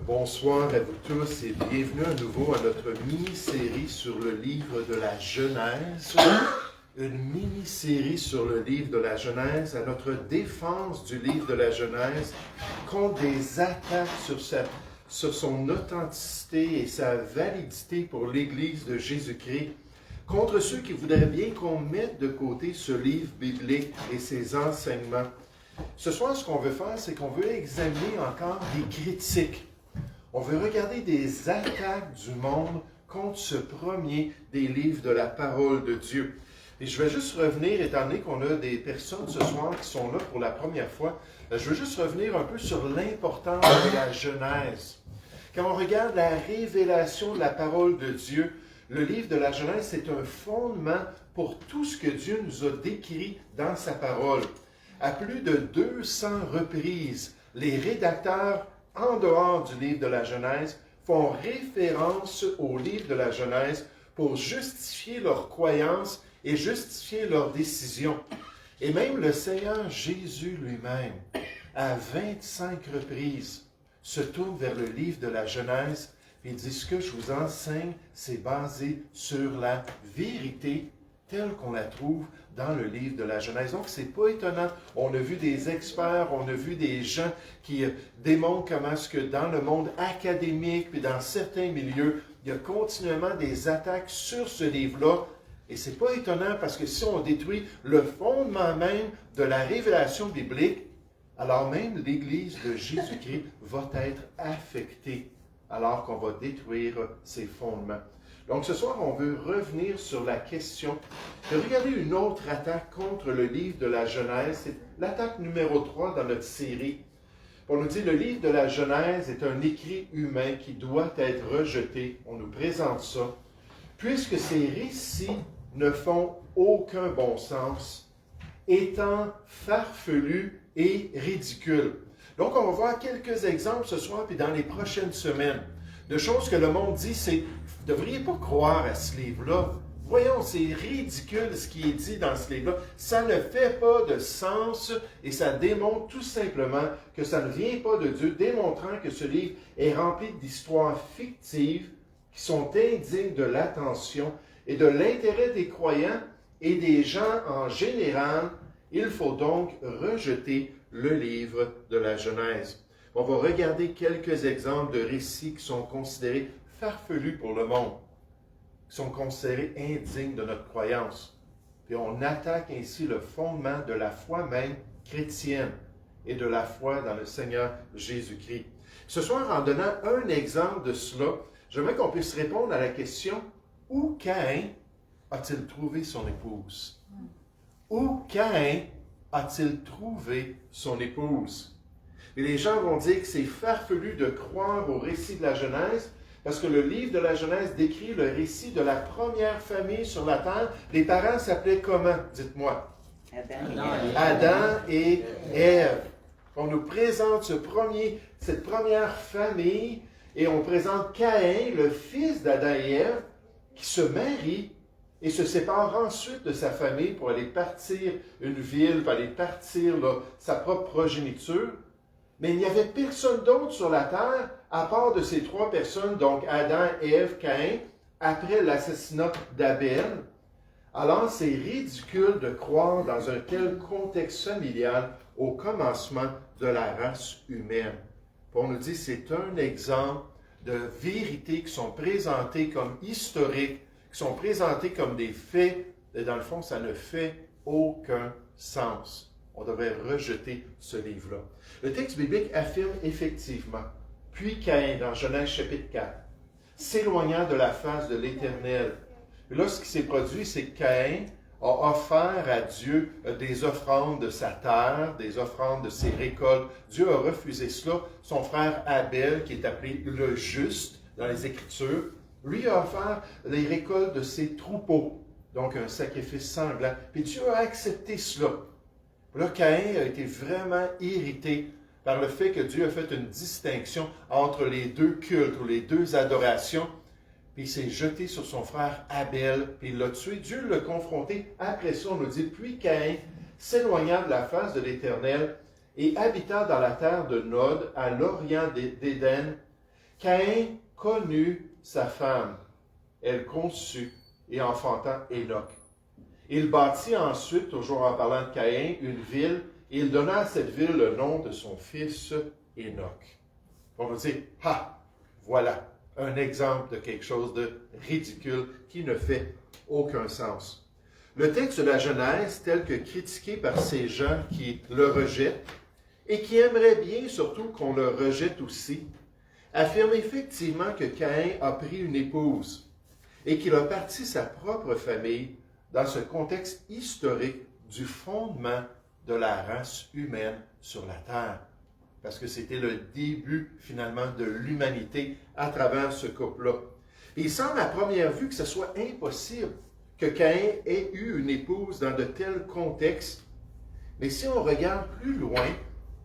Bonsoir à vous tous et bienvenue à nouveau à notre mini-série sur le livre de la Genèse. Une mini-série sur le livre de la Genèse, à notre défense du livre de la Genèse contre des attaques sur son authenticité et sa validité pour l'Église de Jésus-Christ, contre ceux qui voudraient bien qu'on mette de côté ce livre biblique et ses enseignements. Ce soir, ce qu'on veut faire, c'est qu'on veut examiner encore des critiques. On veut regarder des attaques du monde contre ce premier des livres de la parole de Dieu. Et je vais juste revenir, étant donné qu'on a des personnes ce soir qui sont là pour la première fois, je veux juste revenir un peu sur l'importance de la Genèse. Quand on regarde la révélation de la parole de Dieu, le livre de la Genèse, c'est un fondement pour tout ce que Dieu nous a décrit dans sa parole. À plus de 200 reprises, les rédacteurs, en dehors du livre de la Genèse, font référence au livre de la Genèse pour justifier leurs croyances et justifier leurs décisions. Et même le Seigneur Jésus lui-même, à 25 reprises, se tourne vers le livre de la Genèse et dit « Ce que je vous enseigne, c'est basé sur la vérité telle qu'on la trouve dans le livre de la Genèse. » Donc, c'est pas étonnant. On a vu des experts, on a vu des gens qui démontrent comment est-ce que dans le monde académique, puis dans certains milieux, il y a continuellement des attaques sur ce livre-là. Et c'est pas étonnant parce que si on détruit le fondement même de la révélation biblique, alors même l'Église de Jésus-Christ va être affectée alors qu'on va détruire ses fondements. Donc ce soir, on veut revenir sur la question de regarder une autre attaque contre le livre de la Genèse. C'est l'attaque numéro 3 dans notre série. On nous dit, le livre de la Genèse est un écrit humain qui doit être rejeté. On nous présente ça. Puisque ces récits ne font aucun bon sens, étant farfelus et ridicules. Donc, on va voir quelques exemples ce soir, puis dans les prochaines semaines, de choses que le monde dit, c'est, vous ne devriez pas croire à ce livre-là. Voyons, c'est ridicule ce qui est dit dans ce livre-là. Ça ne fait pas de sens et ça démontre tout simplement que ça ne vient pas de Dieu, démontrant que ce livre est rempli d'histoires fictives qui sont indignes de l'attention et de l'intérêt des croyants et des gens en général. Il faut donc rejeter le livre de la Genèse. On va regarder quelques exemples de récits qui sont considérés farfelus pour le monde, qui sont considérés indignes de notre croyance. Puis on attaque ainsi le fondement de la foi même chrétienne et de la foi dans le Seigneur Jésus-Christ. Ce soir, en donnant un exemple de cela, j'aimerais qu'on puisse répondre à la question « Où Caïn a-t-il trouvé son épouse? » Où Caïn a-t-il trouvé son épouse? Et les gens vont dire que c'est farfelu de croire au récit de la Genèse parce que le livre de la Genèse décrit le récit de la première famille sur la terre. Les parents s'appelaient comment? Dites-moi. Adam et Ève. On nous présente cette première famille et on présente Caïn, le fils d'Adam et Ève, qui se marie et se sépare ensuite de sa famille pour aller partir une ville, pour aller partir sa propre progéniture. Mais il n'y avait personne d'autre sur la terre, à part de ces trois personnes, donc Adam, Ève, Caïn, après l'assassinat d'Abel. Alors c'est ridicule de croire dans un tel contexte familial au commencement de la race humaine. On nous dit que c'est un exemple de vérités qui sont présentées comme historiques, qui sont présentés comme des faits, et dans le fond, ça ne fait aucun sens. On devrait rejeter ce livre-là. Le texte biblique affirme effectivement, « Puis Caïn, dans Genèse chapitre 4, s'éloignant de la face de l'Éternel. » Et là, ce qui s'est produit, c'est que Caïn a offert à Dieu des offrandes de sa terre, des offrandes de ses récoltes. Dieu a refusé cela. Son frère Abel, qui est appelé le juste dans les Écritures, lui a offert les récoltes de ses troupeaux, donc un sacrifice sanglant. Puis Dieu a accepté cela. Là, Caïn a été vraiment irrité par le fait que Dieu a fait une distinction entre les deux cultes ou les deux adorations. Puis il s'est jeté sur son frère Abel, puis il l'a tué. Dieu l'a confronté. Après ça, on nous dit, puis Caïn, s'éloignant de la face de l'Éternel, et habita dans la terre de Nod, à l'orient d'Éden. Caïn connut sa femme. Elle conçut et enfanta Enoch. Il bâtit ensuite, toujours en parlant de Caïn, une ville, et il donna à cette ville le nom de son fils Enoch. On va dire, voilà un exemple de quelque chose de ridicule qui ne fait aucun sens. Le texte de la Genèse, tel que critiqué par ces gens qui le rejettent, et qui aimeraient bien surtout qu'on le rejette aussi, affirme effectivement que Caïn a pris une épouse et qu'il a parti sa propre famille dans ce contexte historique du fondement de la race humaine sur la terre. Parce que c'était le début, finalement, de l'humanité à travers ce couple-là. Et il semble à première vue que ce soit impossible que Caïn ait eu une épouse dans de tels contextes. Mais si on regarde plus loin,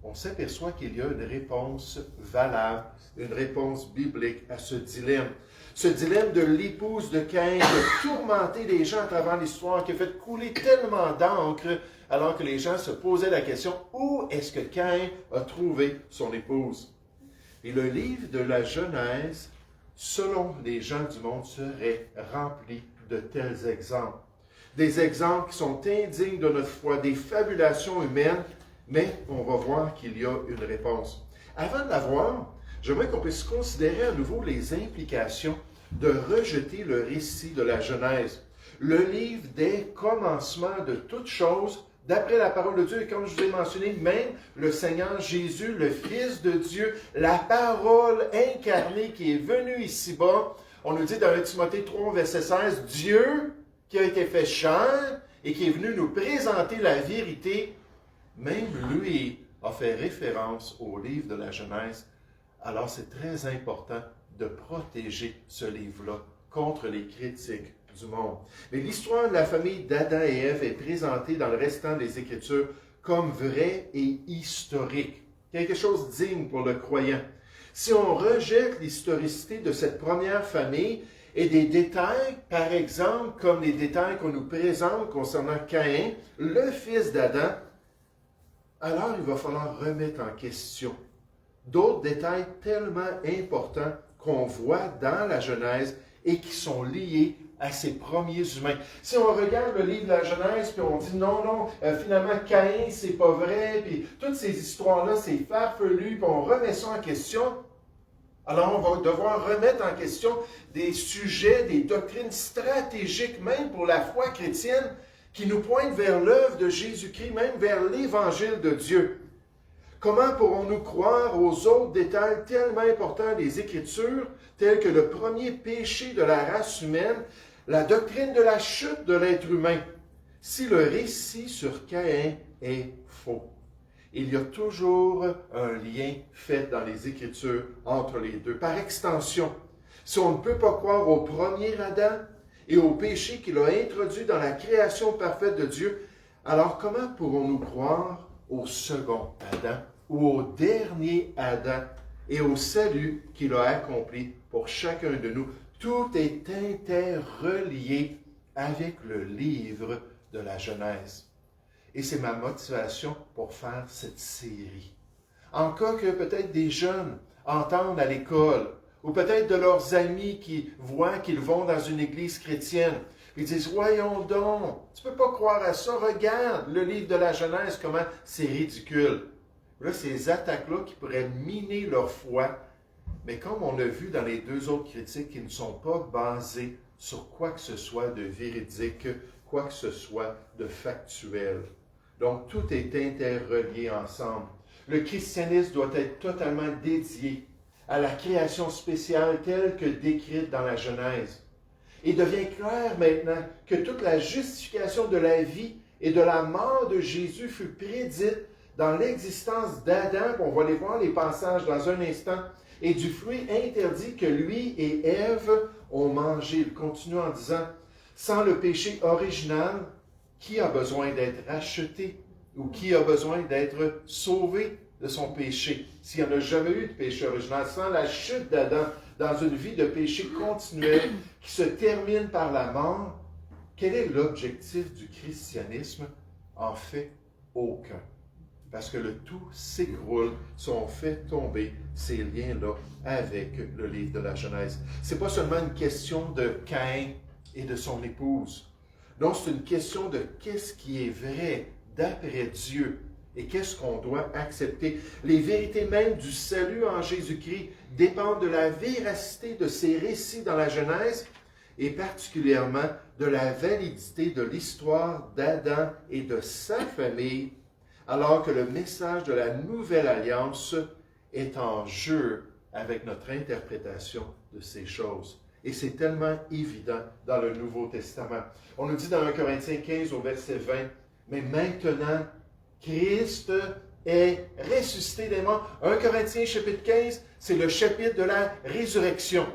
on s'aperçoit qu'il y a une réponse valable, une réponse biblique à ce dilemme. Ce dilemme de l'épouse de Caïn, de tourmenter les gens à travers l'histoire, qui a fait couler tellement d'encre, alors que les gens se posaient la question, où est-ce que Caïn a trouvé son épouse? Et le livre de la Genèse, selon les gens du monde, serait rempli de tels exemples. Des exemples qui sont indignes de notre foi, des fabulations humaines, mais on va voir qu'il y a une réponse. Avant de la voir, j'aimerais qu'on puisse considérer à nouveau les implications de rejeter le récit de la Genèse, le livre des commencements de toutes choses, d'après la parole de Dieu. Et comme je vous ai mentionné, même le Seigneur Jésus, le Fils de Dieu, la parole incarnée qui est venue ici-bas, on nous dit dans 1 Timothée 3, verset 16, Dieu qui a été fait chair et qui est venu nous présenter la vérité, même lui a fait référence au livre de la Genèse. Alors c'est très important de protéger ce livre-là contre les critiques du monde. Mais l'histoire de la famille d'Adam et Ève est présentée dans le restant des Écritures comme vraie et historique. Quelque chose de digne pour le croyant. Si on rejette l'historicité de cette première famille et des détails, par exemple, comme les détails qu'on nous présente concernant Caïn, le fils d'Adam, alors il va falloir remettre en question d'autres détails tellement importants qu'on voit dans la Genèse et qui sont liés à ces premiers humains. Si on regarde le livre de la Genèse, puis on dit non, finalement Caïn, c'est pas vrai, puis toutes ces histoires-là, c'est farfelu, puis on remet ça en question, alors on va devoir remettre en question des sujets, des doctrines stratégiques, même pour la foi chrétienne, qui nous pointent vers l'œuvre de Jésus-Christ, même vers l'Évangile de Dieu. Comment pourrons-nous croire aux autres détails tellement importants des Écritures, tels que le premier péché de la race humaine, la doctrine de la chute de l'être humain, si le récit sur Caïn est faux? Il y a toujours un lien fait dans les Écritures entre les deux. Par extension, si on ne peut pas croire au premier Adam et au péché qu'il a introduit dans la création parfaite de Dieu, alors comment pourrons-nous croire au second Adam ou au dernier Adam et au salut qu'il a accompli pour chacun de nous? Tout est interrelié avec le livre de la Genèse. Et c'est ma motivation pour faire cette série. En cas que peut-être des jeunes entendent à l'école, ou peut-être de leurs amis qui voient qu'ils vont dans une église chrétienne, ils disent « Voyons donc, tu ne peux pas croire à ça, regarde le livre de la Genèse, comment c'est ridicule. » Là, ces attaques-là qui pourraient miner leur foi, mais comme on a vu dans les deux autres critiques, qui ne sont pas basées sur quoi que ce soit de véridique, quoi que ce soit de factuel. Donc, tout est interrelié ensemble. Le christianisme doit être totalement dédié à la création spéciale telle que décrite dans la Genèse. Il devient clair maintenant que toute la justification de la vie et de la mort de Jésus fut prédite dans l'existence d'Adam, on va aller voir les passages dans un instant, et du fruit interdit que lui et Ève ont mangé. Il continue en disant, sans le péché original, qui a besoin d'être racheté ou qui a besoin d'être sauvé de son péché? S'il n'y en a jamais eu de péché original, sans la chute d'Adam dans une vie de péché continuel qui se termine par la mort, quel est l'objectif du christianisme? En fait, aucun. parce que le tout s'écroule, sont fait tomber ces liens-là avec le livre de la Genèse. Ce n'est pas seulement une question de Caïn et de son épouse. Non, c'est une question de qu'est-ce qui est vrai d'après Dieu et qu'est-ce qu'on doit accepter. Les vérités même du salut en Jésus-Christ dépendent de la véracité de ces récits dans la Genèse et particulièrement de la validité de l'histoire d'Adam et de sa famille, alors que le message de la nouvelle alliance est en jeu avec notre interprétation de ces choses. Et c'est tellement évident dans le Nouveau Testament. On nous dit dans 1 Corinthiens 15 au verset 20, « Mais maintenant, Christ est ressuscité des morts. » 1 Corinthiens chapitre 15, c'est le chapitre de la résurrection.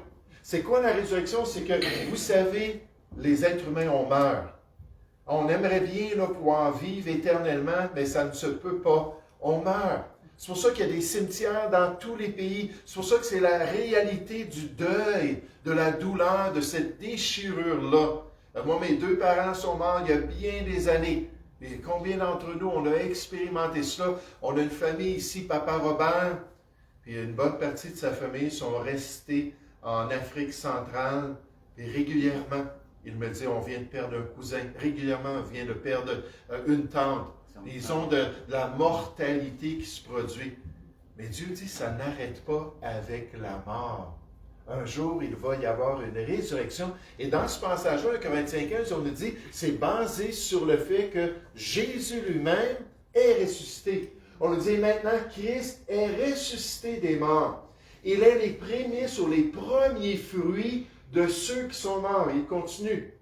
C'est quoi la résurrection? C'est que, vous savez, les êtres humains, on meurt. On aimerait bien là, pouvoir vivre éternellement, mais ça ne se peut pas. On meurt. C'est pour ça qu'il y a des cimetières dans tous les pays. C'est pour ça que c'est la réalité du deuil, de la douleur, de cette déchirure-là. Moi, mes 2 parents sont morts il y a bien des années. Et combien d'entre nous, on a expérimenté cela? On a une famille ici, Papa Robert, puis une bonne partie de sa famille sont restés en Afrique centrale. Et régulièrement, il me dit, on vient de perdre un cousin. Régulièrement, on vient de perdre une tante. Ils ont de la mortalité qui se produit. Mais Dieu dit, ça n'arrête pas avec la mort. Un jour, il va y avoir une résurrection. Et dans ce passage-là, 1 Corinthiens 15, on nous dit, c'est basé sur le fait que Jésus lui-même est ressuscité. On nous dit maintenant, Christ est ressuscité des morts. Il est les prémices ou les premiers fruits de ceux qui sont morts. Il continue.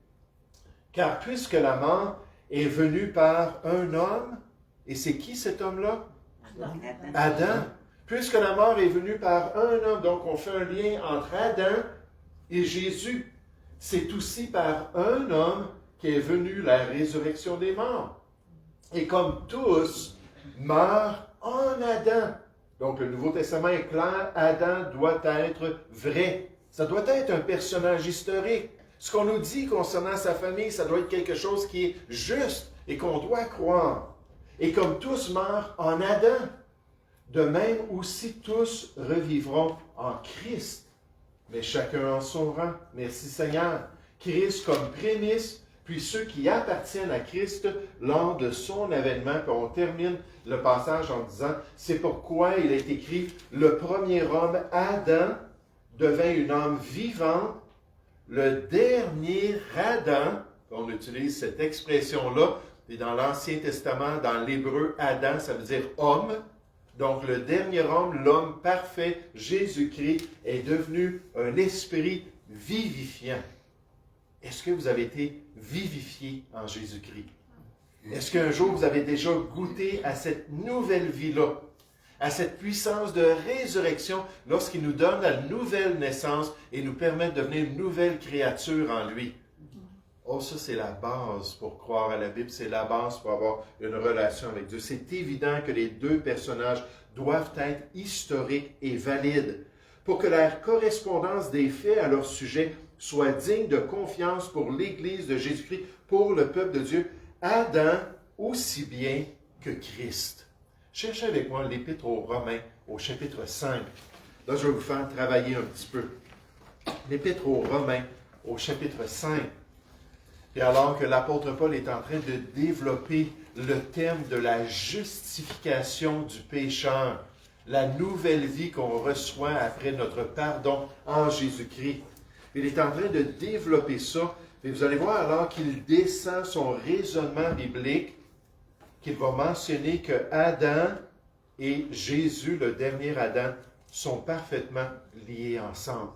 Car puisque la mort est venue par un homme, et c'est qui cet homme-là? Adam. Puisque la mort est venue par un homme, donc on fait un lien entre Adam et Jésus. C'est aussi par un homme qu'est venue la résurrection des morts. Et comme tous meurent en Adam. Donc le Nouveau Testament est clair, Adam doit être vrai. Ça doit être un personnage historique. Ce qu'on nous dit concernant sa famille, ça doit être quelque chose qui est juste et qu'on doit croire. Et comme tous meurent en Adam, de même aussi tous revivront en Christ. Mais chacun en son rang. Merci Seigneur. Christ comme prémisse, puis ceux qui appartiennent à Christ lors de son avènement. Puis on termine le passage en disant, c'est pourquoi il est écrit, le premier homme, Adam, devint une âme vivante. Le dernier Adam, on utilise cette expression-là, et dans l'Ancien Testament, dans l'hébreu, Adam, ça veut dire homme. Donc le dernier homme, l'homme parfait, Jésus-Christ, est devenu un esprit vivifiant. Est-ce que vous avez été vivifié en Jésus-Christ? Est-ce qu'un jour vous avez déjà goûté à cette nouvelle vie-là, à cette puissance de résurrection lorsqu'il nous donne la nouvelle naissance et nous permet de devenir une nouvelle créature en lui? Oh, ça, c'est la base pour croire à la Bible, c'est la base pour avoir une relation avec Dieu. C'est évident que les 2 personnages doivent être historiques et valides pour que la correspondance des faits à leur sujet soit digne de confiance pour l'Église de Jésus-Christ, pour le peuple de Dieu, Adam aussi bien que Christ. Cherchez avec moi l'Épître aux Romains au chapitre 5. Là, je vais vous faire travailler un petit peu. L'Épître aux Romains au chapitre 5. Et alors que l'apôtre Paul est en train de développer le thème de la justification du pécheur, la nouvelle vie qu'on reçoit après notre pardon en Jésus-Christ. Il est en train de développer ça. Et vous allez voir alors qu'il descend son raisonnement biblique, qu'il va mentionner que Adam et Jésus, le dernier Adam, sont parfaitement liés ensemble.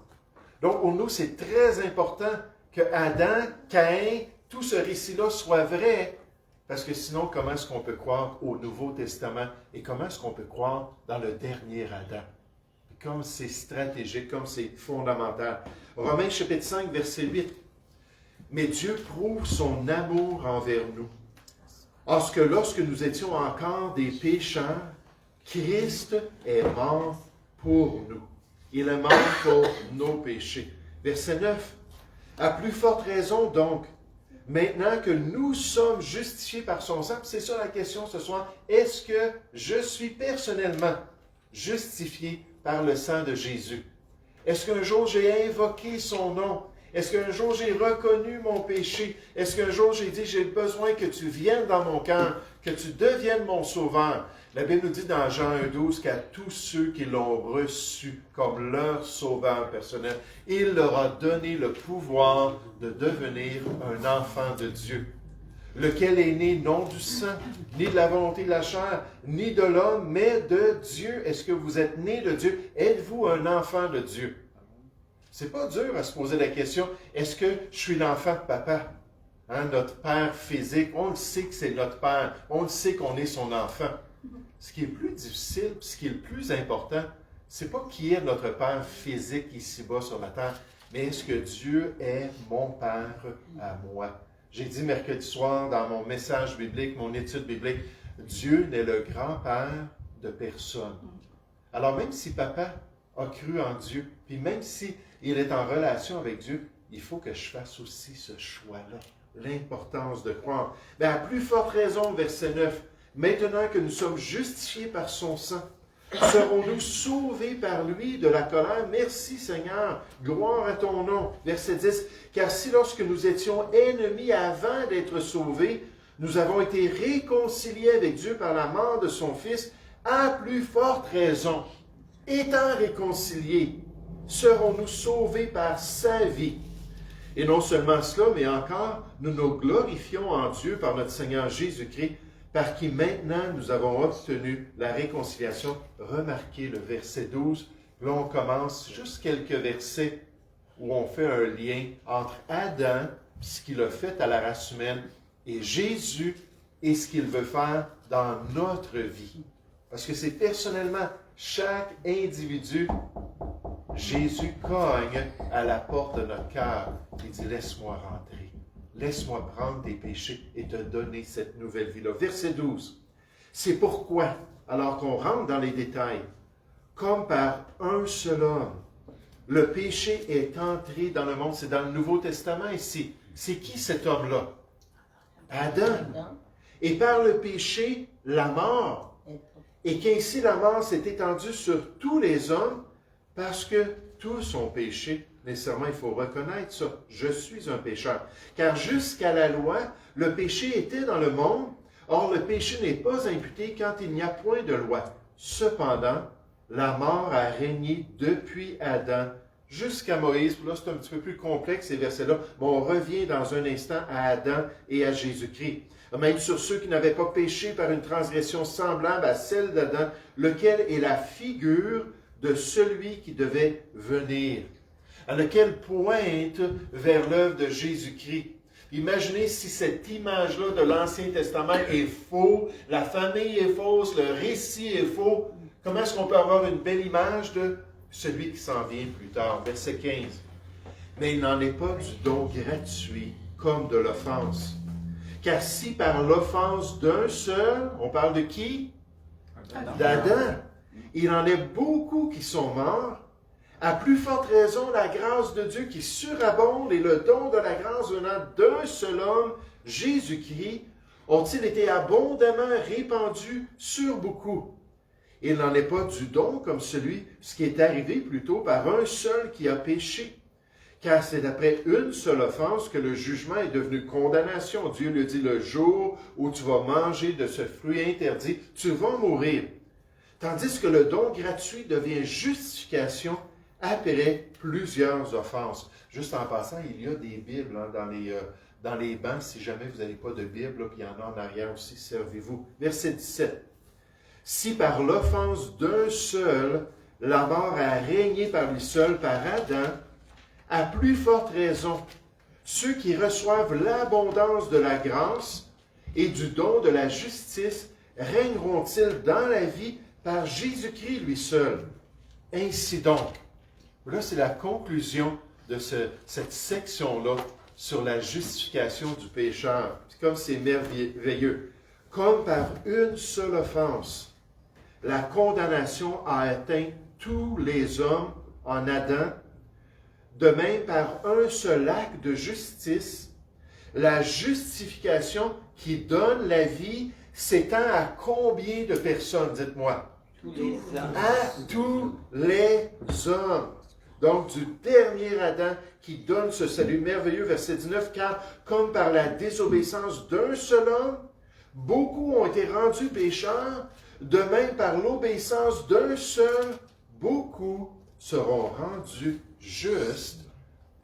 Donc pour nous, c'est très important que Adam, Caïn, tout ce récit-là soit vrai, parce que sinon, comment est-ce qu'on peut croire au Nouveau Testament et comment est-ce qu'on peut croire dans le dernier Adam? Comme c'est stratégique, comme c'est fondamental. Romains chapitre 5, verset 8. Mais Dieu prouve son amour envers nous, parce que lorsque nous étions encore des pécheurs, Christ est mort pour nous. Il est mort pour nos péchés. Verset 9. À plus forte raison donc, maintenant que nous sommes justifiés par son sang, c'est ça la question ce soir, est-ce que je suis personnellement justifié par le sang de Jésus? Est-ce qu'un jour j'ai invoqué son nom? Est-ce qu'un jour j'ai reconnu mon péché? Est-ce qu'un jour j'ai dit, j'ai besoin que tu viennes dans mon cœur, que tu deviennes mon sauveur? La Bible nous dit dans Jean 1,12 qu'à tous ceux qui l'ont reçu comme leur sauveur personnel, il leur a donné le pouvoir de devenir un enfant de Dieu, lequel est né non du sang, ni de la volonté de la chair, ni de l'homme, mais de Dieu. Est-ce que vous êtes né de Dieu? Êtes-vous un enfant de Dieu? C'est pas dur à se poser la question, est-ce que je suis l'enfant de papa? Hein, notre père physique, on le sait que c'est notre père, on le sait qu'on est son enfant. Ce qui est plus difficile, ce qui est le plus important, c'est pas qui est notre père physique ici-bas sur la terre, mais est-ce que Dieu est mon père à moi? J'ai dit mercredi soir dans mon message biblique, mon étude biblique, Dieu n'est le grand-père de personne. Alors même si papa a cru en Dieu, puis même si il est en relation avec Dieu, il faut que je fasse aussi ce choix-là, l'importance de croire. Mais à plus forte raison, verset 9, maintenant que nous sommes justifiés par son sang, serons-nous sauvés par lui de la colère? Merci Seigneur, gloire à ton nom. Verset 10, car si lorsque nous étions ennemis avant d'être sauvés, nous avons été réconciliés avec Dieu par la mort de son Fils, à plus forte raison, étant réconciliés, serons-nous sauvés par sa vie. Et non seulement cela, mais encore, nous nous glorifions en Dieu par notre Seigneur Jésus-Christ, par qui maintenant nous avons obtenu la réconciliation. Remarquez le verset 12. Là, on commence juste quelques versets où on fait un lien entre Adam, ce qu'il a fait à la race humaine, et Jésus et ce qu'il veut faire dans notre vie. Parce que c'est personnellement, chaque individu, Jésus cogne à la porte de notre cœur. Il dit, laisse-moi rentrer. Laisse-moi prendre tes péchés et te donner cette nouvelle vie-là. Verset 12. C'est pourquoi, alors qu'on rentre dans les détails, comme par un seul homme, le péché est entré dans le monde. C'est dans le Nouveau Testament ici. C'est qui cet homme-là? Adam. Et par le péché, la mort. Et qu'ainsi la mort s'est étendue sur tous les hommes parce que tous ont péché. Nécessairement, il faut reconnaître ça. Je suis un pécheur. Car jusqu'à la loi, le péché était dans le monde. Or, le péché n'est pas imputé quand il n'y a point de loi. Cependant, la mort a régné depuis Adam jusqu'à Moïse. Là, c'est un petit peu plus complexe ces versets-là, mais on revient dans un instant à Adam et à Jésus-Christ. Même sur ceux qui n'avaient pas péché par une transgression semblable à celle d'Adam, lequel est la figure de celui qui devait venir, à laquelle pointe vers l'œuvre de Jésus-Christ. Imaginez si cette image-là de l'Ancien Testament est faux, la famille est fausse, le récit est faux. Comment est-ce qu'on peut avoir une belle image de celui qui s'en vient plus tard? Verset 15. Mais il n'en est pas du don gratuit comme de l'offense. Car si par l'offense d'un seul, on parle de qui? D'Adam. Il en est beaucoup qui sont morts. À plus forte raison, la grâce de Dieu qui surabonde et le don de la grâce venant d'un seul homme, Jésus-Christ, ont-ils été abondamment répandus sur beaucoup. Il n'en est pas du don comme celui, ce qui est arrivé plutôt par un seul qui a péché. Car c'est après une seule offense que le jugement est devenu condamnation. Dieu le dit, le jour où tu vas manger de ce fruit interdit, tu vas mourir. Tandis que le don gratuit devient justification après plusieurs offenses. Juste en passant, il y a des Bibles dans les bancs. Si jamais vous n'avez pas de Bible, puis il y en a en arrière aussi, servez-vous. Verset 17. Si par l'offense d'un seul, la mort a régné par lui seul, par Adam, à plus forte raison, ceux qui reçoivent l'abondance de la grâce et du don de la justice régneront-ils dans la vie par Jésus-Christ lui seul. Ainsi donc, là c'est la conclusion de cette section-là sur la justification du pécheur. C'est comme c'est merveilleux. Comme par une seule offense, la condamnation a atteint tous les hommes en Adam. De même, par un seul acte de justice, la justification qui donne la vie s'étend à combien de personnes, dites-moi? Tous les hommes. À tous les hommes. Donc, du dernier Adam qui donne ce salut merveilleux, verset 19, car comme par la désobéissance d'un seul homme, beaucoup ont été rendus pécheurs, de même par l'obéissance d'un seul, beaucoup seront rendus justes.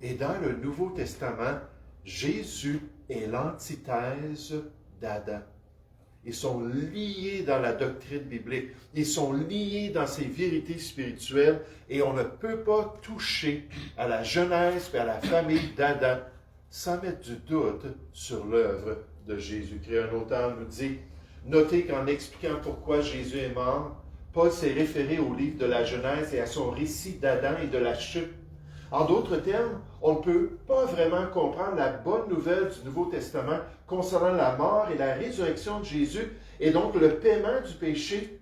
Et dans le Nouveau Testament, Jésus est l'antithèse d'Adam. Ils sont liés dans la doctrine biblique. Ils sont liés dans ces vérités spirituelles et on ne peut pas toucher à la genèse et à la famille d'Adam sans mettre du doute sur l'œuvre de Jésus-Christ. Un auteur nous dit, notez qu'en expliquant pourquoi Jésus est mort, Paul s'est référé au livre de la Genèse et à son récit d'Adam et de la chute. En d'autres termes, on ne peut pas vraiment comprendre la bonne nouvelle du Nouveau Testament concernant la mort et la résurrection de Jésus et donc le paiement du péché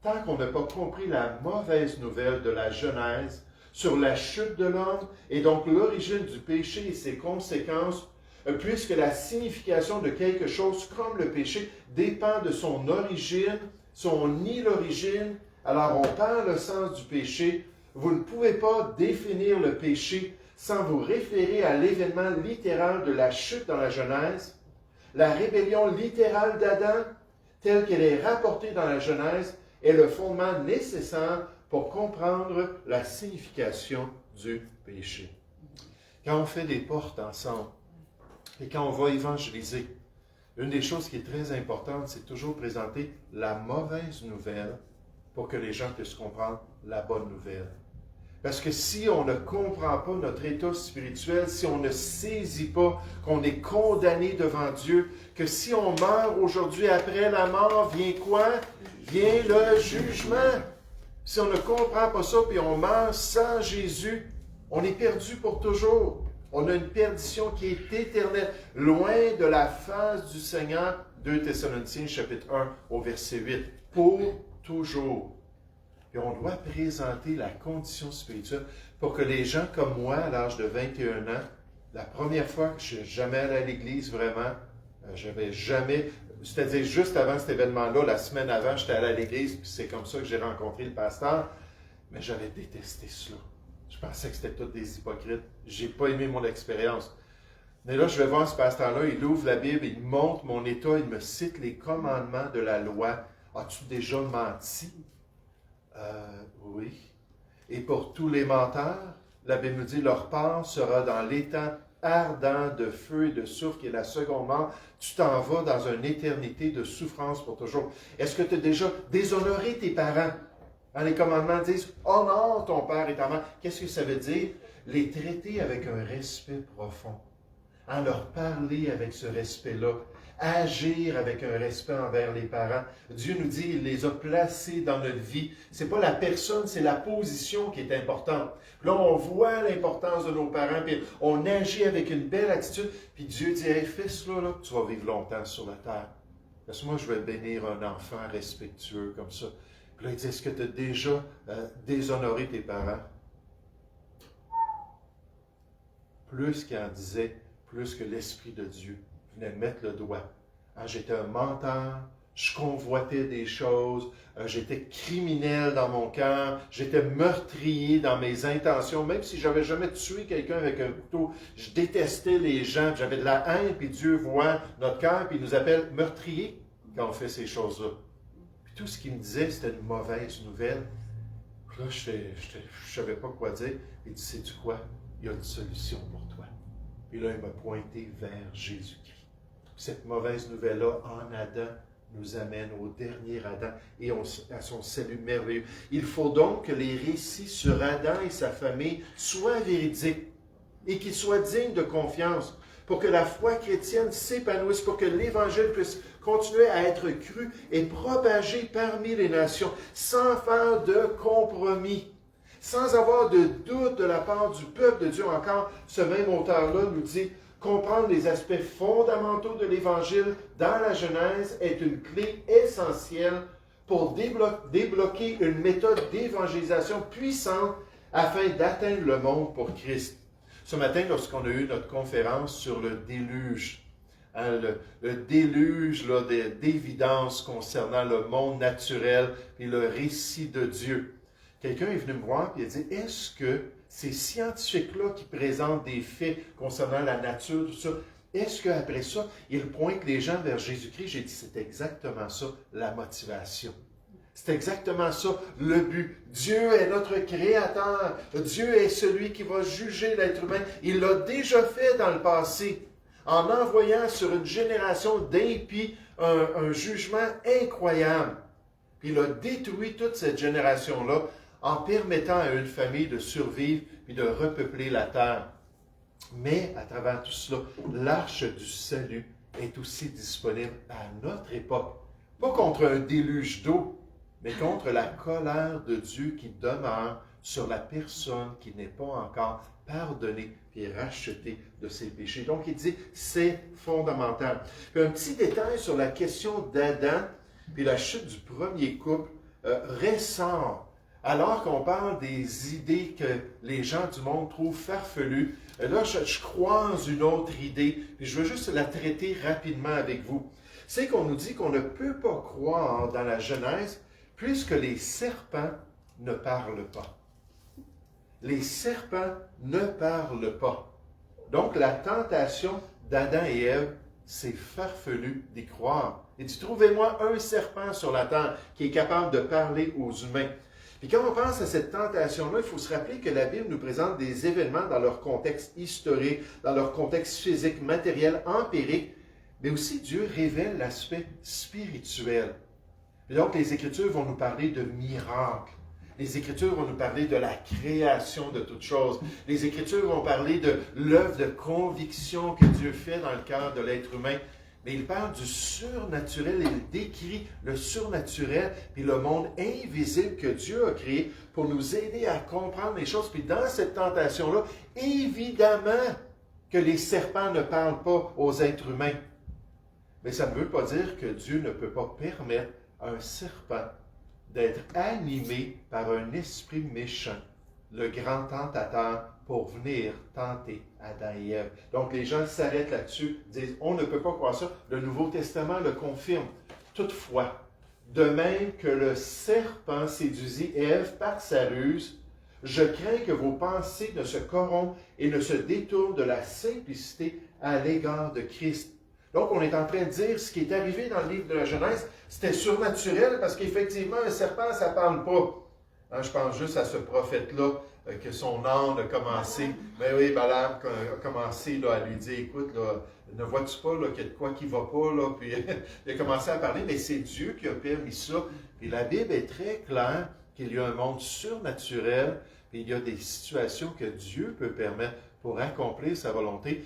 tant qu'on n'a pas compris la mauvaise nouvelle de la Genèse sur la chute de l'homme et donc l'origine du péché et ses conséquences, puisque la signification de quelque chose comme le péché dépend de son origine, son l'origine. Alors on perd le sens du péché. Vous ne pouvez pas définir le péché sans vous référer à l'événement littéral de la chute dans la Genèse, la rébellion littérale d'Adam, telle qu'elle est rapportée dans la Genèse, est le fondement nécessaire pour comprendre la signification du péché. Quand on fait des portes ensemble et quand on va évangéliser, une des choses qui est très importante, c'est toujours présenter la mauvaise nouvelle pour que les gens puissent comprendre la bonne nouvelle. Parce que si on ne comprend pas notre état spirituel, si on ne saisit pas qu'on est condamné devant Dieu, que si on meurt aujourd'hui, après la mort, vient quoi? Vient le jugement. Si on ne comprend pas ça, puis on meurt sans Jésus, on est perdu pour toujours. On a une perdition qui est éternelle, loin de la face du Seigneur. 2 Thessaloniciens, chapitre 1, au verset 8. Pour toujours. Et on doit présenter la condition spirituelle pour que les gens comme moi, à l'âge de 21 ans, la première fois que je suis jamais allé à l'église vraiment, j'avais jamais, c'est-à-dire juste avant cet événement-là, la semaine avant, j'étais allé à l'église, puis c'est comme ça que j'ai rencontré le pasteur, mais j'avais détesté cela. Je pensais que c'était tous des hypocrites. J'ai pas aimé mon expérience. Mais là, je vais voir ce pasteur-là, il ouvre la Bible, il montre mon état, il me cite les commandements de la loi. As-tu déjà menti? Oui. Et pour tous les menteurs, la Bible nous dit, leur part sera dans l'étang ardent de feu et de soufre, qui est la seconde mort. Tu t'en vas dans une éternité de souffrance pour toujours. Est-ce que tu as déjà déshonoré tes parents? Les commandements disent, honore ton père et ta mère. Qu'est-ce que ça veut dire? Les traiter avec un respect profond. Leur parler avec ce respect-là. Agir avec un respect envers les parents. Dieu nous dit, il les a placés dans notre vie. Ce n'est pas la personne, c'est la position qui est importante. Là, on voit l'importance de nos parents, puis on agit avec une belle attitude, puis Dieu dit, hey, fais cela, là, tu vas vivre longtemps sur la terre. Parce que moi, je vais bénir un enfant respectueux comme ça. Puis là, il dit, est-ce que tu as déjà déshonoré tes parents? Plus qu'il en disait, plus que l'Esprit de Dieu venait mettre le doigt. J'étais un menteur, je convoitais des choses, j'étais criminel dans mon cœur, j'étais meurtrier dans mes intentions, même si je n'avais jamais tué quelqu'un avec un couteau, je détestais les gens, j'avais de la haine, puis Dieu voit notre cœur, puis il nous appelle meurtriers quand on fait ces choses-là. Puis tout ce qu'il me disait, c'était une mauvaise nouvelle. Puis là, je ne savais pas quoi dire. Il dit, sais-tu quoi? Il y a une solution pour toi. Et là, il m'a pointé vers Jésus-Christ. Cette mauvaise nouvelle-là, en Adam, nous amène au dernier Adam et à son salut merveilleux. Il faut donc que les récits sur Adam et sa famille soient véridiques et qu'ils soient dignes de confiance pour que la foi chrétienne s'épanouisse, pour que l'Évangile puisse continuer à être cru et propagé parmi les nations sans faire de compromis. Sans avoir de doute de la part du peuple de Dieu encore, ce même auteur-là nous dit comprendre les aspects fondamentaux de l'Évangile dans la Genèse est une clé essentielle pour débloquer une méthode d'évangélisation puissante afin d'atteindre le monde pour Christ. Ce matin, lorsqu'on a eu notre conférence sur le déluge, hein, le déluge là, d'évidence concernant le monde naturel et le récit de Dieu. Quelqu'un est venu me voir et il a dit, est-ce que ces scientifiques-là qui présentent des faits concernant la nature, tout ça, est-ce qu'après ça, ils pointent les gens vers Jésus-Christ? J'ai dit, c'est exactement ça, la motivation. C'est exactement ça, le but. Dieu est notre Créateur. Dieu est celui qui va juger l'être humain. Il l'a déjà fait dans le passé, en envoyant sur une génération d'impies un jugement incroyable. Puis il a détruit toute cette génération-là en permettant à une famille de survivre puis de repeupler la terre. Mais à travers tout cela, l'arche du salut est aussi disponible à notre époque. Pas contre un déluge d'eau, mais contre la colère de Dieu qui demeure sur la personne qui n'est pas encore pardonnée et rachetée de ses péchés. Donc, il dit, c'est fondamental. Puis un petit détail sur la question d'Adam, puis la chute du premier couple, ressort. Alors qu'on parle des idées que les gens du monde trouvent farfelues, là, je croise une autre idée, puis je veux juste la traiter rapidement avec vous. C'est qu'on nous dit qu'on ne peut pas croire dans la Genèse, puisque les serpents ne parlent pas. Les serpents ne parlent pas. Donc, la tentation d'Adam et Ève, c'est farfelu d'y croire. Il dit, trouvez-moi un serpent sur la terre qui est capable de parler aux humains. Puis quand on pense à cette tentation-là, il faut se rappeler que la Bible nous présente des événements dans leur contexte historique, dans leur contexte physique, matériel, empirique, mais aussi Dieu révèle l'aspect spirituel. Et donc, les Écritures vont nous parler de miracles. Les Écritures vont nous parler de la création de toutes choses. Les Écritures vont parler de l'œuvre de conviction que Dieu fait dans le cœur de l'être humain. Mais il parle du surnaturel, il décrit le surnaturel, puis le monde invisible que Dieu a créé pour nous aider à comprendre les choses. Puis dans cette tentation-là, évidemment que les serpents ne parlent pas aux êtres humains. Mais ça ne veut pas dire que Dieu ne peut pas permettre à un serpent d'être animé par un esprit méchant, le grand tentateur, pour venir tenter Adam et Ève. Donc les gens s'arrêtent là-dessus, disent, on ne peut pas croire ça. Le Nouveau Testament le confirme. Toutefois, de même que le serpent séduisit Ève par sa ruse, je crains que vos pensées ne se corrompent et ne se détournent de la simplicité à l'égard de Christ. Donc, on est en train de dire ce qui est arrivé dans le livre de la Genèse, c'était surnaturel parce qu'effectivement, un serpent, ça ne parle pas. Hein, je pense juste à ce prophète-là, que son âne a commencé, mais oui, Balaam a commencé là, à lui dire, écoute, là, ne vois-tu pas là, qu'il y a de quoi qui ne va pas, là? Puis il a commencé à parler, mais c'est Dieu qui a permis ça. Puis la Bible est très claire qu'il y a un monde surnaturel, puis il y a des situations que Dieu peut permettre pour accomplir sa volonté.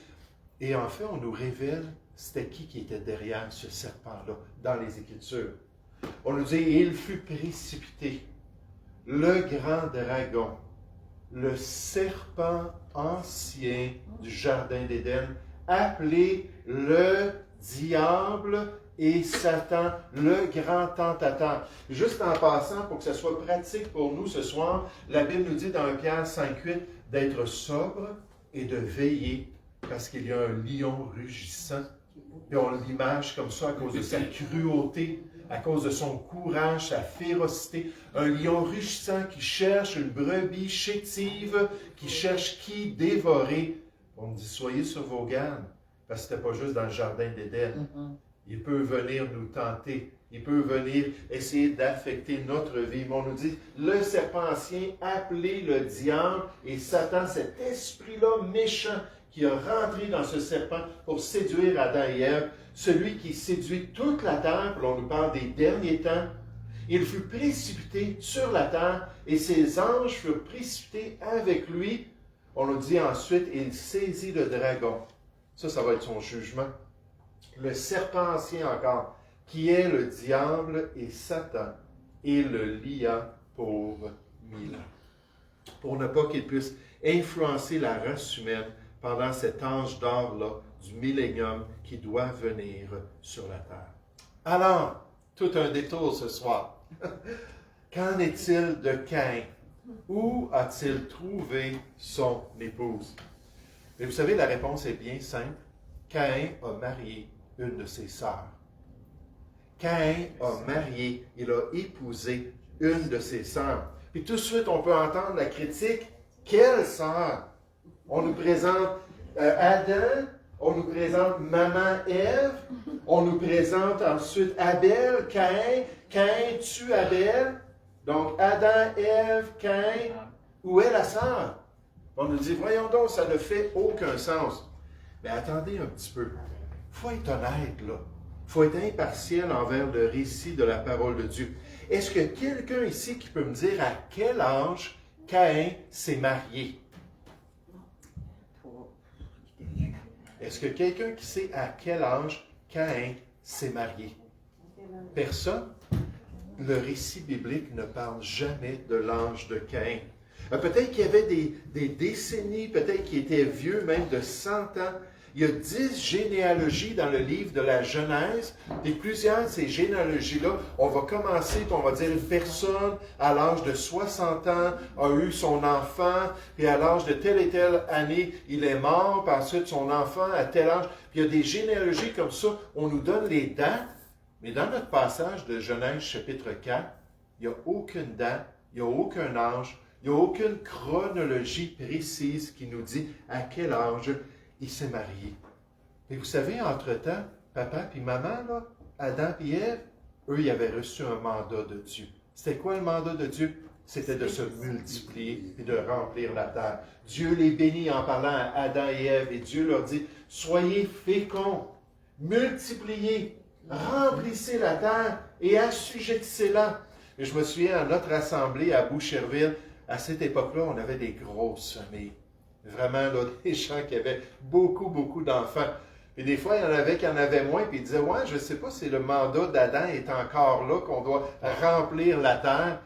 Et en fait, on nous révèle c'était qui était derrière ce serpent-là dans les Écritures. On nous dit, il fut précipité, le grand dragon, le serpent ancien du Jardin d'Éden, appelé le diable et Satan, le grand tentateur. Juste en passant, pour que ce soit pratique pour nous ce soir, la Bible nous dit dans 1 Pierre 5,8 d'être sobre et de veiller parce qu'il y a un lion rugissant. Et on l'image comme ça à cause de sa cruauté, à cause de son courage, sa férocité. Un lion rugissant qui cherche une brebis chétive, qui cherche qui dévorer. On me dit, soyez sur vos gardes, parce que ce n'était pas juste dans le Jardin d'Éden. Il peut venir nous tenter. Il peut venir essayer d'affecter notre vie. Mais on nous dit, le serpent ancien, appelé le diable, et Satan, cet esprit-là méchant, qui a rentré dans ce serpent pour séduire Adam et Ève, celui qui séduit toute la terre, puis on nous parle des derniers temps, il fut précipité sur la terre et ses anges furent précipités avec lui. On nous dit ensuite, il saisit le dragon. Ça va être son jugement. Le serpent ancien encore, qui est le diable et Satan, et le lia pour 1000 ans. Pour ne pas qu'il puisse influencer la race humaine pendant cet âge d'or-là du millénium qui doit venir sur la terre. Alors, tout un détour ce soir. Qu'en est-il de Caïn? Où a-t-il trouvé son épouse? Et vous savez, la réponse est bien simple. Caïn a marié une de ses sœurs. Caïn a marié, il a épousé une de ses sœurs. Puis tout de suite, on peut entendre la critique. Quelle sœur? On nous présente Adam, on nous présente maman Ève, on nous présente ensuite Abel, Caïn. Caïn tue Abel. Donc Adam, Ève, Caïn. Où est la sœur? On nous dit, voyons donc, ça ne fait aucun sens. Mais attendez un petit peu. Il faut être honnête, là. Il faut être impartial envers le récit de la parole de Dieu. Est-ce que quelqu'un ici qui peut me dire à quel âge Caïn s'est marié? Est-ce que quelqu'un qui sait à quel âge Caïn s'est marié? Personne? Le récit biblique ne parle jamais de l'âge de Caïn. Peut-être qu'il y avait des décennies, peut-être qu'il était vieux, même de 100 ans. Il y a 10 généalogies dans le livre de la Genèse, et plusieurs de ces généalogies-là, on va commencer, puis on va dire une personne à l'âge de 60 ans a eu son enfant, puis à l'âge de telle et telle année, il est mort, puis ensuite son enfant à tel âge. Puis il y a des généalogies comme ça, on nous donne les dates, mais dans notre passage de Genèse chapitre 4, il n'y a aucune date, il n'y a aucun âge, il n'y a aucune chronologie précise qui nous dit à quel âge il s'est marié. Et vous savez, entre-temps, papa et maman, là, Adam et Ève, eux, ils avaient reçu un mandat de Dieu. C'était quoi le mandat de Dieu? C'était de se multiplier et de remplir la terre. Dieu les bénit en parlant à Adam et Ève, et Dieu leur dit, soyez féconds, multipliez, remplissez la terre et assujettissez-la. Et je me souviens, à notre assemblée à Boucherville, à cette époque-là, on avait des grosses familles. Vraiment, là, des gens qui avaient beaucoup, beaucoup d'enfants. Et des fois, il y en avait qui en avaient moins, puis ils disaient, ouais, je ne sais pas si le mandat d'Adam est encore là, qu'on doit remplir la terre.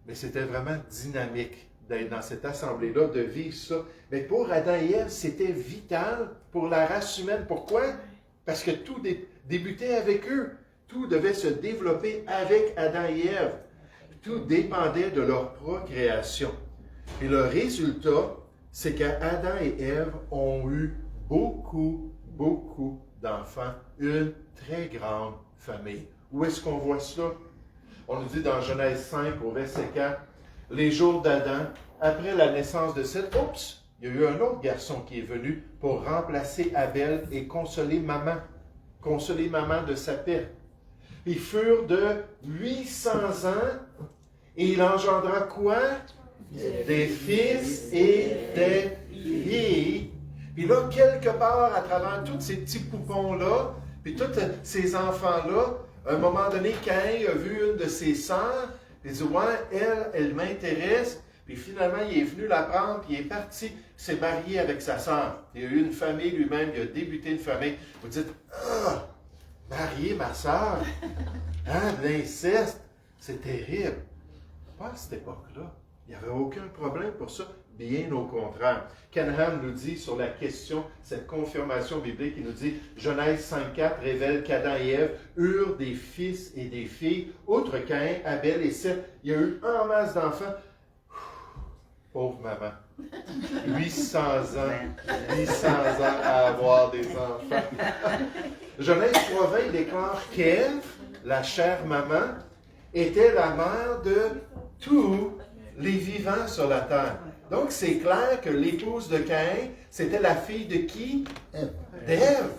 Mais c'était vraiment dynamique d'être dans cette assemblée-là, de vivre ça. Mais pour Adam et Ève, c'était vital pour la race humaine. Pourquoi? Parce que tout débutait avec eux. Tout devait se développer avec Adam et Ève. Tout dépendait de leur procréation. Et le résultat, c'est qu'Adam et Ève ont eu beaucoup, beaucoup d'enfants, une très grande famille. Où est-ce qu'on voit cela? On nous dit dans Genèse 5, au verset 4, « Les jours d'Adam, après la naissance de Seth, oups, il y a eu un autre garçon qui est venu pour remplacer Abel et consoler maman de sa perte. Ils furent de 800 ans et il engendra quoi? Des fils et des filles. » Puis là, quelque part, à travers tous ces petits poupons-là, puis tous ces enfants-là, à un moment donné, Caïn a vu une de ses sœurs, il dit, ouais, elle m'intéresse. Puis finalement, il est venu la prendre, puis il est parti, s'est marié avec sa sœur. Il a eu une famille lui-même, il a débuté une famille. Vous dites, ah, marier ma sœur, hein, de l'inceste, c'est terrible. Pas à cette époque-là. Il n'y avait aucun problème pour ça, bien au contraire. Kenham nous dit sur la question, cette confirmation biblique, il nous dit, Genèse 5.4 révèle qu'Adam et Ève eurent des fils et des filles, outre Caïn, Abel et Seth. Il y a eu en masse d'enfants. Pauvre maman. 800 ans à avoir des enfants. Genèse 3.20 déclare qu'Ève, la chère maman, était la mère de tous les vivants sur la terre. Donc, c'est clair que l'épouse de Caïn, c'était la fille de qui? D'Ève,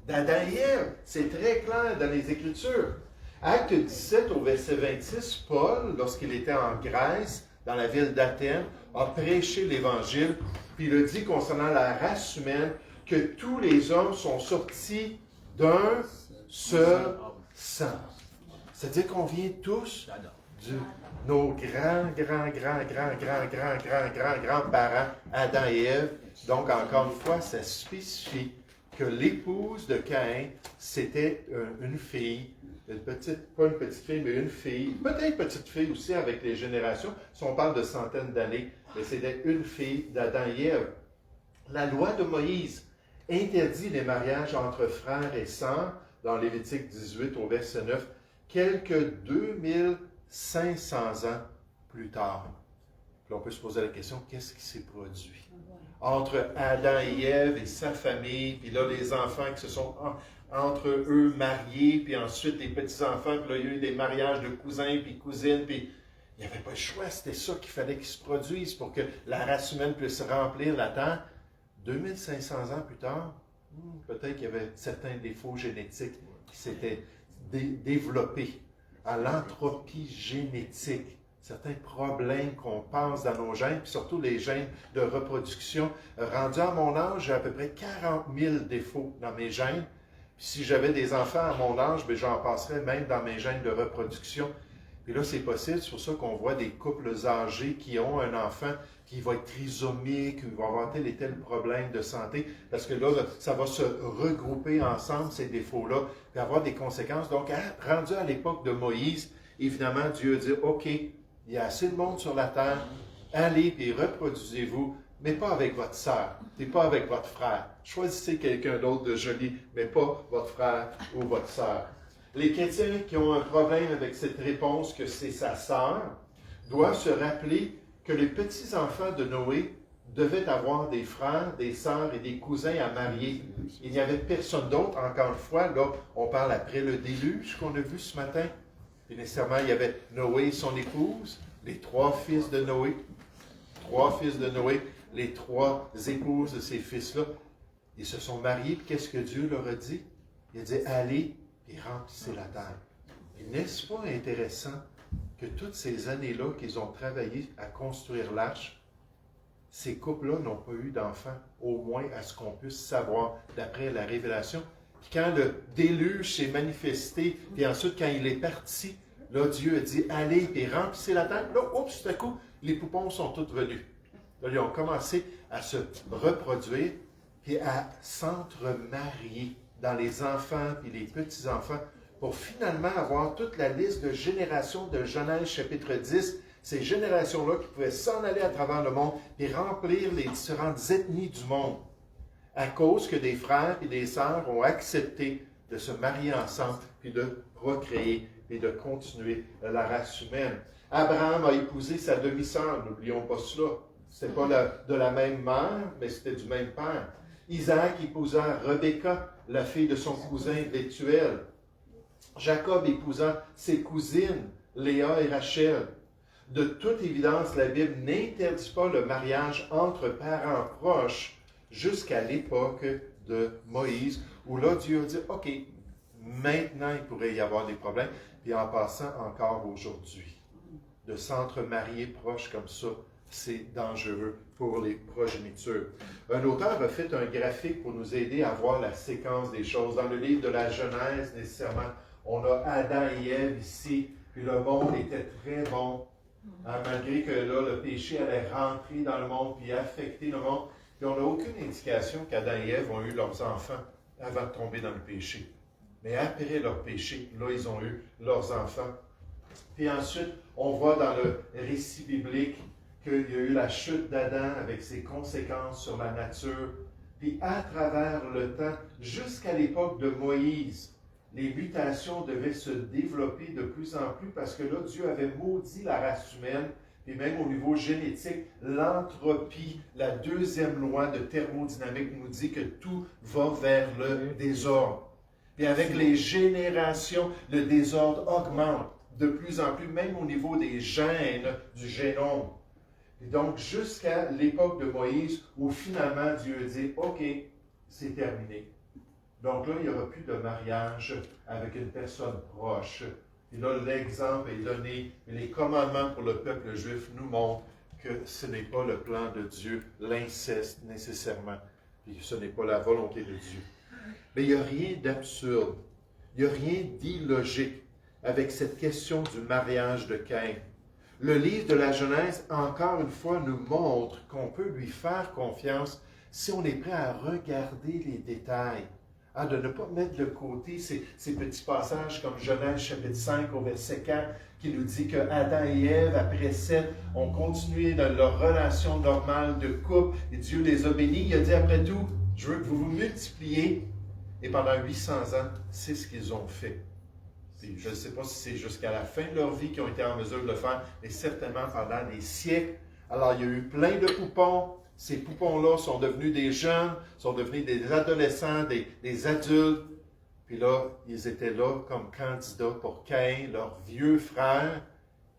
d'Adam et Ève. C'est très clair dans les Écritures. Acte 17 au verset 26, Paul, lorsqu'il était en Grèce, dans la ville d'Athènes, a prêché l'Évangile, puis il a dit concernant la race humaine que tous les hommes sont sortis d'un seul sang. C'est-à-dire qu'on vient tous de nos grands-parents, Adam et Ève. Donc, encore une fois, ça spécifie que l'épouse de Caïn, c'était une fille, pas une petite fille, mais une fille, peut-être petite fille aussi avec les générations, si on parle de centaines d'années, mais c'était une fille d'Adam et Ève. La loi de Moïse interdit les mariages entre frères et sœurs, dans Lévitique 18 au verset 9, quelques 2500 ans plus tard. Puis on peut se poser la question, qu'est-ce qui s'est produit? Entre Adam et Ève et sa famille, puis là les enfants qui se sont entre eux mariés, puis ensuite les petits-enfants, puis là, il y a eu des mariages de cousins puis cousines, puis il n'y avait pas le choix, c'était ça qu'il fallait qu'il se produise pour que la race humaine puisse remplir la Terre. 2500 ans plus tard, peut-être qu'il y avait certains défauts génétiques qui s'étaient développés à l'entropie génétique. Certains problèmes qu'on pense dans nos gènes, puis surtout les gènes de reproduction. Rendu à mon âge, j'ai à peu près 40 000 défauts dans mes gènes. Puis si j'avais des enfants à mon âge, bien, j'en passerais même dans mes gènes de reproduction. Puis là, c'est possible, c'est pour ça qu'on voit des couples âgés qui ont un enfant qui va être trisomique, qui va avoir tel et tel problème de santé, parce que là, ça va se regrouper ensemble, ces défauts-là, puis avoir des conséquences. Donc, rendu à l'époque de Moïse, évidemment, Dieu a dit, OK, il y a assez de monde sur la terre, allez et reproduisez-vous, mais pas avec votre sœur, et pas avec votre frère. Choisissez quelqu'un d'autre de joli, mais pas votre frère ou votre sœur. Les chrétiens qui ont un problème avec cette réponse que c'est sa sœur doivent se rappeler que les petits-enfants de Noé devaient avoir des frères, des sœurs et des cousins à marier. Il n'y avait personne d'autre, encore une fois, là, on parle après le déluge qu'on a vu ce matin. Et nécessairement, il y avait Noé et son épouse, les 3 fils de Noé, 3 fils de Noé, les 3 épouses de ces fils-là. Ils se sont mariés, puis qu'est-ce que Dieu leur a dit? Il a dit, allez et remplissez la terre. Et n'est-ce pas intéressant que toutes ces années-là qu'ils ont travaillé à construire l'arche, ces couples-là n'ont pas eu d'enfants, au moins à ce qu'on puisse savoir d'après la révélation. Puis quand le déluge s'est manifesté, puis ensuite quand il est parti, là Dieu a dit, allez et remplissez la terre. Là, oups, tout à coup, les poupons sont tous venus. Là, ils ont commencé à se reproduire et à s'entremarier dans les enfants et les petits-enfants pour finalement avoir toute la liste de générations de Genèse chapitre 10, ces générations-là qui pouvaient s'en aller à travers le monde et remplir les différentes ethnies du monde à cause que des frères et des sœurs ont accepté de se marier ensemble puis de procréer et de continuer la race humaine. Abraham a épousé sa demi-sœur, n'oublions pas cela. Ce n'était pas de la même mère, mais c'était du même père. Isaac épousa Rebecca, la fille de son cousin Bethuel. Jacob épousa ses cousines, Léa et Rachel. De toute évidence, la Bible n'interdit pas le mariage entre parents proches jusqu'à l'époque de Moïse, où là, Dieu a dit, OK, maintenant, il pourrait y avoir des problèmes, puis en passant encore aujourd'hui. De s'entremarier proches comme ça, c'est dangereux pour les progénitures. Un auteur a fait un graphique pour nous aider à voir la séquence des choses. Dans le livre de la Genèse, nécessairement, on a Adam et Ève ici, puis le monde était très bon, malgré que là, le péché allait rentrer dans le monde, puis affecter le monde. Puis on n'a aucune indication qu'Adam et Ève ont eu leurs enfants avant de tomber dans le péché. Mais après leur péché, là, ils ont eu leurs enfants. Puis ensuite, on voit dans le récit biblique qu'il y a eu la chute d'Adam avec ses conséquences sur la nature. Puis à travers le temps, jusqu'à l'époque de Moïse, les mutations devaient se développer de plus en plus parce que là, Dieu avait maudit la race humaine, et même au niveau génétique, l'entropie, la deuxième loi de thermodynamique nous dit que tout va vers le désordre. Et avec les générations, le désordre augmente de plus en plus, même au niveau des gènes du génome. Et donc, jusqu'à l'époque de Moïse, où finalement Dieu dit, OK, c'est terminé. Donc là, il n'y aura plus de mariage avec une personne proche. Et là, l'exemple est donné, et les commandements pour le peuple juif nous montrent que ce n'est pas le plan de Dieu, l'inceste nécessairement, et ce n'est pas la volonté de Dieu. Mais il n'y a rien d'absurde, il n'y a rien d'illogique avec cette question du mariage de Caïn. Le livre de la Genèse, encore une fois, nous montre qu'on peut lui faire confiance si on est prêt à regarder les détails. De ne pas mettre de côté ces petits passages comme Genèse chapitre 5 au verset 4 qui nous dit que Adam et Ève, après Seth, ont continué dans leur relation normale de couple et Dieu les a bénis. Il a dit après tout, je veux que vous vous multipliez. Et pendant 800 ans, c'est ce qu'ils ont fait. Et je ne sais pas si c'est jusqu'à la fin de leur vie qu'ils ont été en mesure de le faire, mais certainement pendant des siècles. Alors, il y a eu plein de poupons. Ces poupons-là sont devenus des jeunes, sont devenus des adolescents, des adultes. Puis là, ils étaient là comme candidats pour Caïn, leur vieux frère.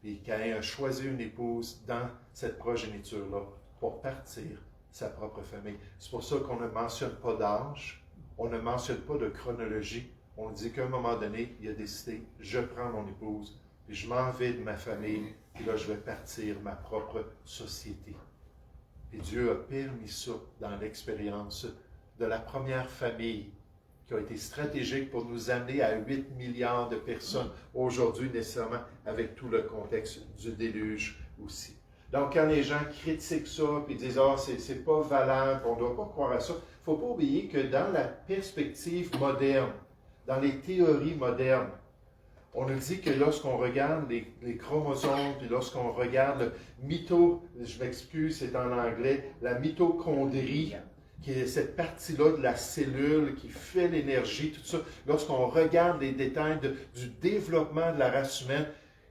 Puis Caïn a choisi une épouse dans cette progéniture-là pour partir sa propre famille. C'est pour ça qu'on ne mentionne pas d'âge, on ne mentionne pas de chronologie. On dit qu'à un moment donné, il a décidé, je prends mon épouse, puis je m'en vais de ma famille, puis là, je vais partir ma propre société. Et Dieu a permis ça dans l'expérience de la première famille qui a été stratégique pour nous amener à 8 milliards de personnes aujourd'hui, nécessairement avec tout le contexte du déluge aussi. Donc, quand les gens critiquent ça, puis disent « Ah, c'est pas valable, on ne doit pas croire à ça », il ne faut pas oublier que dans la perspective moderne, dans les théories modernes, on nous dit que lorsqu'on regarde les chromosomes, puis lorsqu'on regarde je m'excuse, c'est en anglais, la mitochondrie, qui est cette partie-là de la cellule qui fait l'énergie, tout ça, lorsqu'on regarde les détails du développement de la race humaine,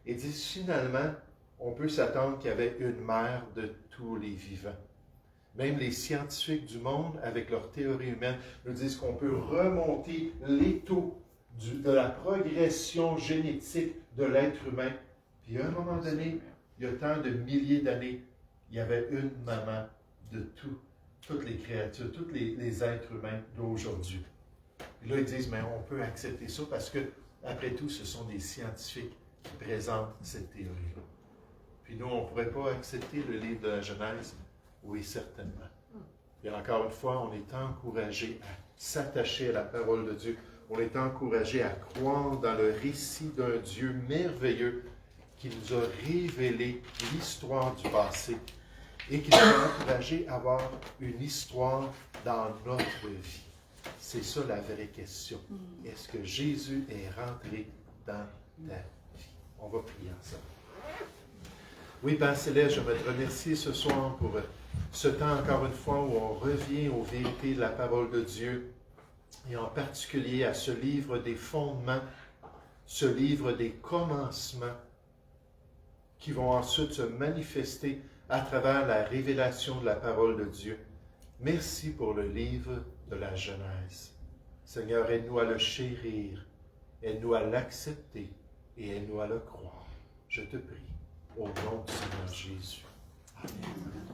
ils disent finalement, on peut s'attendre qu'il y avait une mère de tous les vivants. Même les scientifiques du monde, avec leur théorie humaine, nous disent qu'on peut remonter l'étau de la progression génétique de l'être humain. Puis à un moment donné, il y a tant de milliers d'années, il y avait une maman de toutes les créatures, tous les êtres humains d'aujourd'hui. Et là, ils disent, mais on peut accepter ça parce que, après tout, ce sont des scientifiques qui présentent cette théorie-là. Puis nous, on ne pourrait pas accepter le livre de la Genèse? Oui, certainement. Et encore une fois, on est encouragé à s'attacher à la parole de Dieu. On est encouragé à croire dans le récit d'un Dieu merveilleux qui nous a révélé l'histoire du passé et qui nous a encouragé à avoir une histoire dans notre vie. C'est ça la vraie question. Est-ce que Jésus est rentré dans ta vie? On va prier ensemble. Oui, Père Céleste, je veux te remercier ce soir pour ce temps, encore une fois, où on revient aux vérités de la parole de Dieu, et en particulier à ce livre des fondements, ce livre des commencements, qui vont ensuite se manifester à travers la révélation de la parole de Dieu. Merci pour le livre de la Genèse. Seigneur, aide-nous à le chérir, aide-nous à l'accepter et aide-nous à le croire. Je te prie, au nom du Seigneur Jésus. Amen.